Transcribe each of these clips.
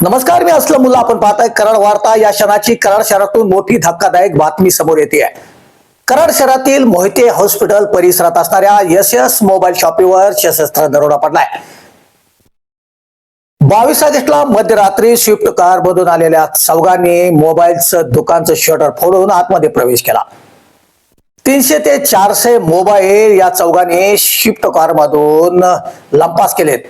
नमस्कार, मी असलम मुल्ला. आपण पाहताय कराड वार्ता. या क्षणाची कराड शहरातून मोठी धक्कादायक बातमी समोर येते आहे. कराड शहरातील मोहिते हॉस्पिटल परिसरात असणाऱ्या यस मोबाईल शॉपीवर सशस्त्र दरोडा पडलाय. 22 ऑगस्टला मध्यरात्री स्विफ्ट कार मधून आलेल्या चौघांनी मोबाईलचं दुकानचं शटर फोडून आतमध्ये प्रवेश केला. 300 ते 400 मोबाईल या चौघांनी स्विफ्ट कार मधून लंपास केलेत.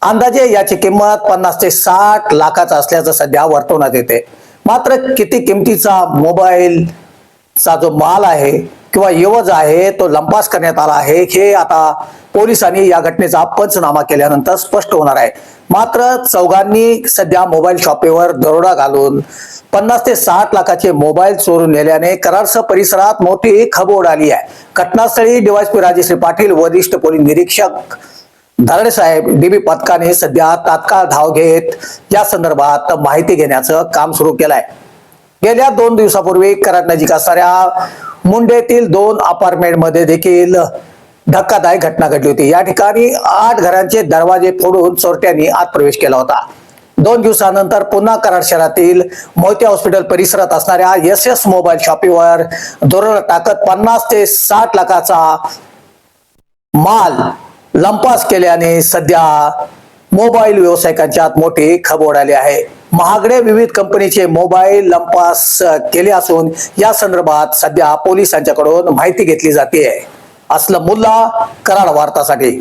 अंदाजे याची किंमत 50 ते 60 लाखाचा असल्याचं सध्या वर्तवण्यात येते. मात्र किती किमतीचा मोबाईलचा जो माल आहे किंवा एवज आहे तो लंपास करण्यात आला आहे हे आता पोलिसांनी या घटनेचा पंचनामा केल्यानंतर स्पष्ट होणार आहे. मात्र चौघांनी सध्या मोबाईल शॉपीवर दरोडा घालून 50 ते 60 लाखाचे मोबाईल चोरून नेल्याने कराडसह परिसरात मोठी खळबळ आली आहे. घटनास्थळी डीवायएसपी राजेश्री पाटील, वरिष्ठ पोलीस निरीक्षक धरडे साहेब, डीबी पथकाने सध्या तात्काळ धाव घेत या संदर्भात माहिती घेण्याचं काम सुरू केलंय. गेल्या 2 दिवसापूर्वी कराड नजीक असणाऱ्या मुंडेतील 2 अपार्टमेंट मध्ये देखील धक्कादायक घटना घडली होती. या ठिकाणी 8 घरांचे दरवाजे फोडून चोरट्यांनी आत प्रवेश केला होता. 2 दिवसानंतर पुन्हा कराड शहरातील मोहिते हॉस्पिटल परिसरात असणाऱ्या यस मोबाईल शॉपीवर दरोडा टाकत 50 ते 60 लाखाचा माल लंपास केल्याने सध्या मोबाईल व्यावसायिकांच्यात मोठी खळबळ आली आहे. महागडे विविध कंपनीचे मोबाईल लंपास केले असून या संदर्भात सध्या पोलिसांच्याकडून माहिती घेतली जाते. असलम मुल्ला, कराड वार्तासाठी.